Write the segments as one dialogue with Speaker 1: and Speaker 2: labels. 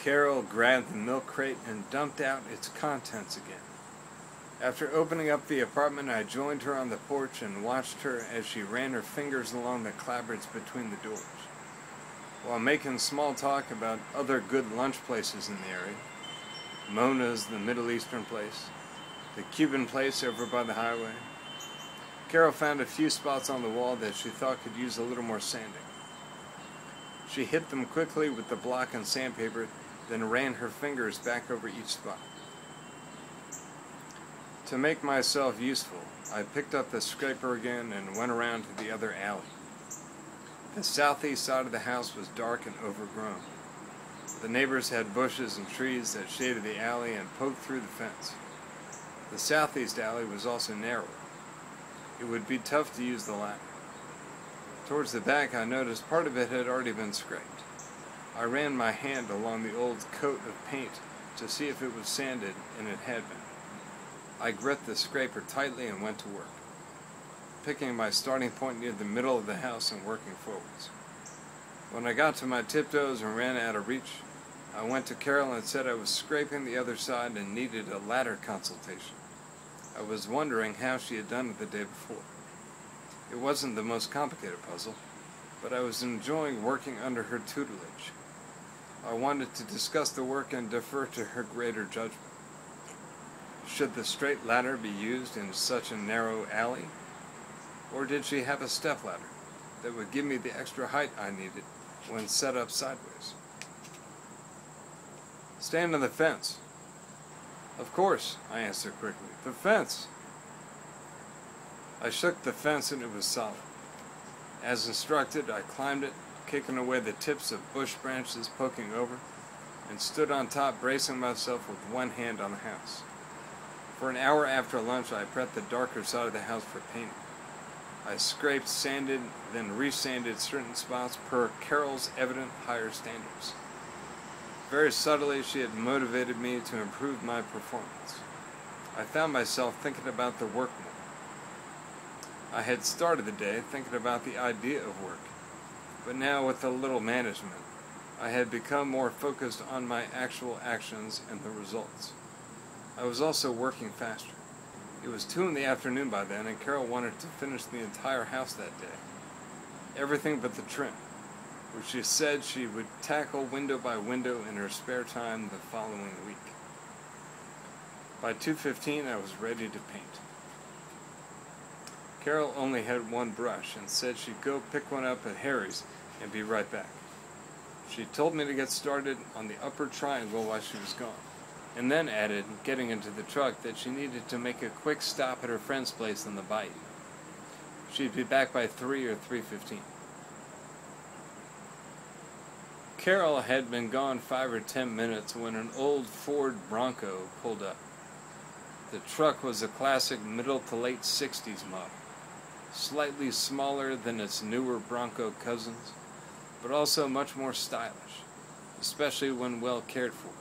Speaker 1: Carol grabbed the milk crate and dumped out its contents again. After opening up the apartment, I joined her on the porch and watched her as she ran her fingers along the clapboards between the doors. While making small talk about other good lunch places in the area, Mona's, the Middle Eastern place, the Cuban place over by the highway, Carol found a few spots on the wall that she thought could use a little more sanding. She hit them quickly with the block and sandpaper, then ran her fingers back over each spot. To make myself useful, I picked up the scraper again and went around to the other alley. The southeast side of the house was dark and overgrown. The neighbors had bushes and trees that shaded the alley and poked through the fence. The southeast alley was also narrower. It would be tough to use the latter. Towards the back, I noticed part of it had already been scraped. I ran my hand along the old coat of paint to see if it was sanded, and it had been. I gripped the scraper tightly and went to work, picking my starting point near the middle of the house and working forwards. When I got to my tiptoes and ran out of reach, I went to Carol and said I was scraping the other side and needed a ladder consultation. I was wondering how she had done it the day before. It wasn't the most complicated puzzle, but I was enjoying working under her tutelage. I wanted to discuss the work and defer to her greater judgment. Should the straight ladder be used in such a narrow alley? Or did she have a stepladder that would give me the extra height I needed when set up sideways? Stand on the fence. Of course, I answered quickly. The fence. I shook the fence and it was solid. As instructed, I climbed it, kicking away the tips of bush branches poking over, and stood on top, bracing myself with one hand on the house. For an hour after lunch, I prepped the darker side of the house for painting. I scraped, sanded, then resanded certain spots per Carol's evident higher standards. Very subtly, she had motivated me to improve my performance. I found myself thinking about the work more. I had started the day thinking about the idea of work, but now with a little management, I had become more focused on my actual actions and the results. I was also working faster. It was 2 in the afternoon by then, and Carol wanted to finish the entire house that day. Everything but the trim, which she said she would tackle window by window in her spare time the following week. By 2:15, I was ready to paint. Carol only had one brush and said she'd go pick one up at Harry's and be right back. She told me to get started on the upper triangle while she was gone, and then added, getting into the truck, that she needed to make a quick stop at her friend's place on the bayou. She'd be back by 3 or 3:15. Carol had been gone 5 or 10 minutes when an old Ford Bronco pulled up. The truck was a classic middle to late 60s model, slightly smaller than its newer Bronco cousins, but also much more stylish, especially when well cared for.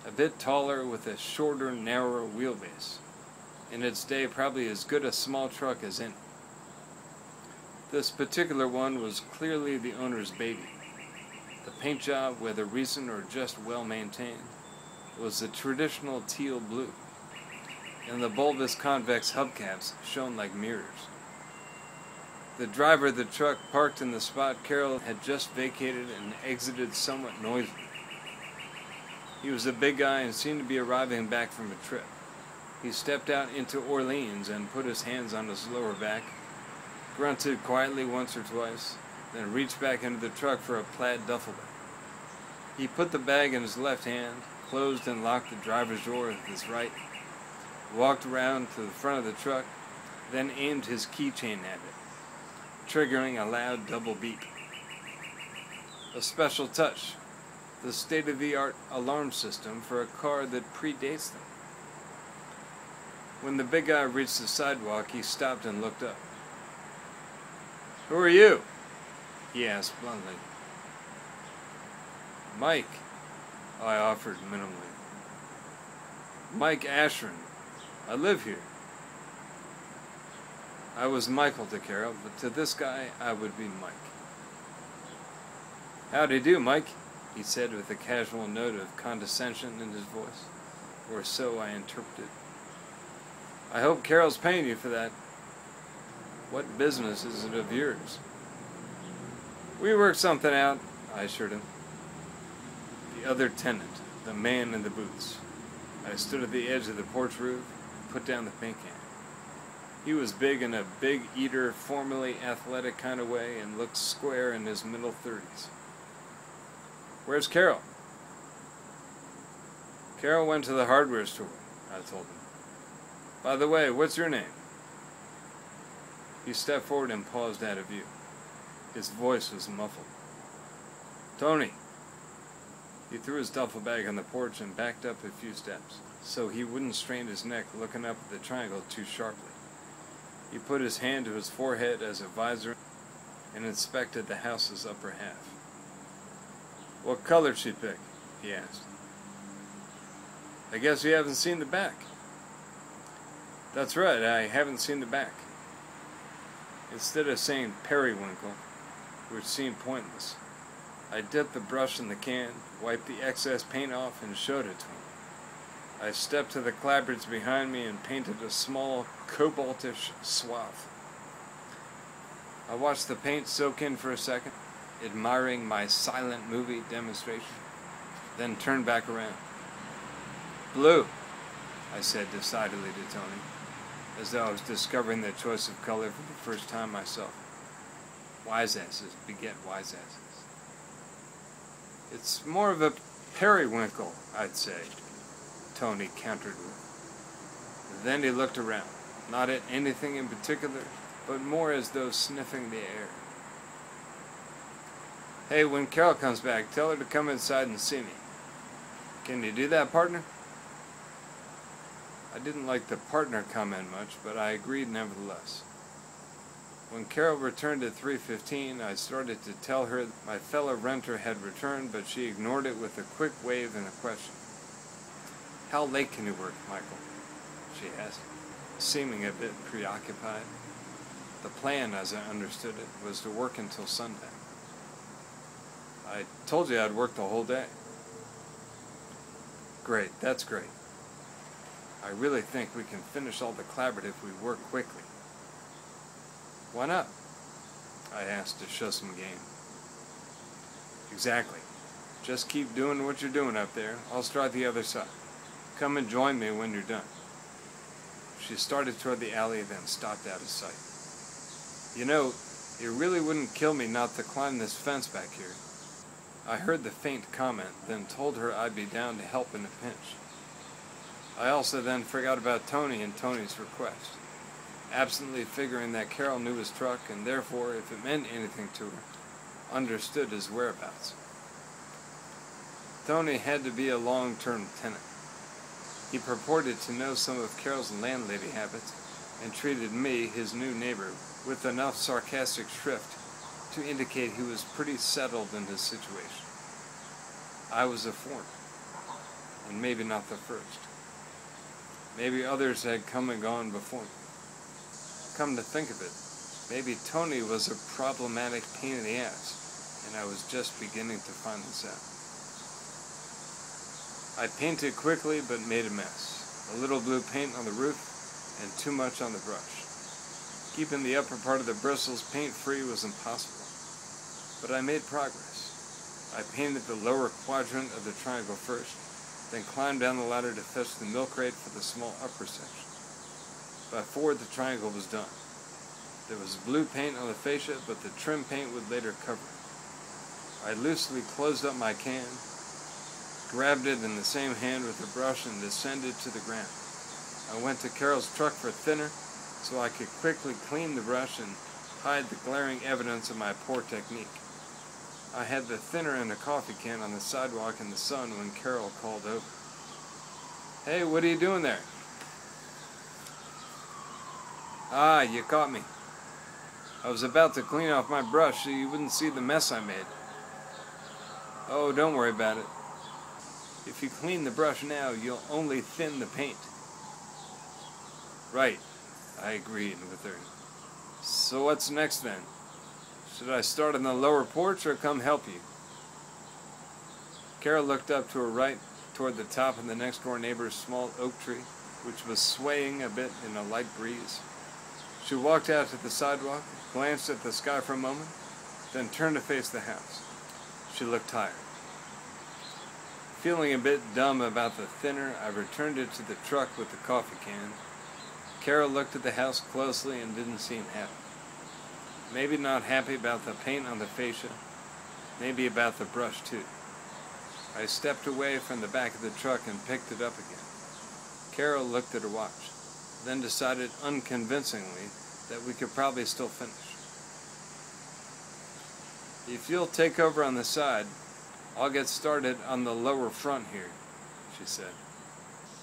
Speaker 1: A bit taller with a shorter, narrower wheelbase. In its day, probably as good a small truck as any. This particular one was clearly the owner's baby. The paint job, whether recent or just well maintained, was the traditional teal blue, and the bulbous convex hubcaps shone like mirrors. The driver of the truck parked in the spot Carol had just vacated and exited somewhat noisily. He was a big guy and seemed to be arriving back from a trip. He stepped out into Orleans and put his hands on his lower back, grunted quietly once or twice, then reached back into the truck for a plaid duffel bag. He put the bag in his left hand, closed and locked the driver's door with his right, walked around to the front of the truck, then aimed his keychain at it, triggering a loud double beep. A special touch, the state-of-the-art alarm system for a car that predates them. When the big guy reached the sidewalk, he stopped and looked up. "Who are you?" he asked bluntly. "Mike," I offered minimally. "Mike Ashern. I live here." I was Michael to Carol, but to this guy I would be Mike. "Howdy do, Mike," he said with a casual note of condescension in his voice, or so I interpreted. I hope Carol's paying you for that. What business is it of yours? We worked something out, I assured him. The other tenant, the man in the boots. I stood at the edge of the porch roof and put down the paint can. He was big in a big eater, formally athletic kind of way and looked square in his middle 30s. Where's Carol? Carol went to the hardware store, I told him. By the way, what's your name? He stepped forward and paused out of view. His voice was muffled. Tony. He threw his duffel bag on the porch and backed up a few steps, so he wouldn't strain his neck looking up at the triangle too sharply. He put his hand to his forehead as a visor and inspected the house's upper half. What color'd she pick? He asked. I guess you haven't seen the back. That's right, I haven't seen the back. Instead of saying periwinkle, which seemed pointless, I dipped the brush in the can, wiped the excess paint off, and showed it to him. I stepped to the clapboards behind me and painted a small, cobaltish swath. I watched the paint soak in for a second, admiring my silent movie demonstration, then turned back around. Blue, I said decidedly to Tony, as though I was discovering the choice of color for the first time myself. Wise asses beget wise asses. It's more of a periwinkle, I'd say, Tony countered with. Then he looked around, not at anything in particular, but more as though sniffing the air. Hey, when Carol comes back, tell her to come inside and see me. Can you do that, partner? I didn't like the partner comment much, but I agreed nevertheless. When Carol returned at 3:15, I started to tell her that my fellow renter had returned, but she ignored it with a quick wave and a question. How late can you work, Michael? She asked, seeming a bit preoccupied. The plan, as I understood it, was to work until sundown. I told you I'd work the whole day. Great, that's great. I really think we can finish all the clapboard if we work quickly. Why not? I asked to show some game. Exactly. Just keep doing what you're doing up there. I'll start the other side. Come and join me when you're done. She started toward the alley, then stopped out of sight. You know, it really wouldn't kill me not to climb this fence back here. I heard the faint comment, then told her I'd be down to help in a pinch. I also then forgot about Tony and Tony's request, absently figuring that Carol knew his truck and therefore, if it meant anything to her, understood his whereabouts. Tony had to be a long-term tenant. He purported to know some of Carol's landlady habits and treated me, his new neighbor, with enough sarcastic shrift to indicate he was pretty settled in his situation. I was a foreigner, and maybe not the first. Maybe others had come and gone before me. Come to think of it, maybe Tony was a problematic pain in the ass, and I was just beginning to find this out. I painted quickly but made a mess. A little blue paint on the roof and too much on the brush. Keeping the upper part of the bristles paint-free was impossible, but I made progress. I painted the lower quadrant of the triangle first, then climbed down the ladder to fetch the milk crate for the small upper section. By 4, the triangle was done. There was blue paint on the fascia, but the trim paint would later cover it. I loosely closed up my can, grabbed it in the same hand with the brush, and descended to the ground. I went to Carol's truck for thinner, so I could quickly clean the brush and hide the glaring evidence of my poor technique. I had the thinner in a coffee can on the sidewalk in the sun when Carol called over. Hey, what are you doing there? Ah, you caught me. I was about to clean off my brush so you wouldn't see the mess I made. Oh, don't worry about it. If you clean the brush now, you'll only thin the paint. Right, I agreed with her. So what's next then? Should I start on the lower porch or come help you? Carol looked up to her right toward the top of the next door neighbor's small oak tree, which was swaying a bit in a light breeze. She walked out to the sidewalk, glanced at the sky for a moment, then turned to face the house. She looked tired. Feeling a bit dumb about the thinner, I returned it to the truck with the coffee can. Carol looked at the house closely and didn't seem happy. Maybe not happy about the paint on the fascia, maybe about the brush too. I stepped away from the back of the truck and picked it up again. Carol looked at her watch, then decided unconvincingly that we could probably still finish. If you'll take over on the side, I'll get started on the lower front here, she said.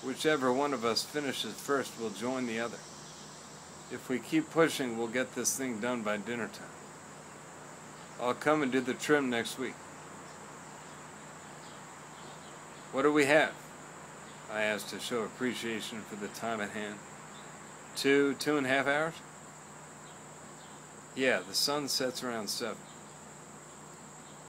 Speaker 1: Whichever one of us finishes first will join the other. If we keep pushing, we'll get this thing done by dinner time. I'll come and do the trim next week. What do we have? I asked to show appreciation for the time at hand. 2.5 hours? Yeah, the sun sets around 7.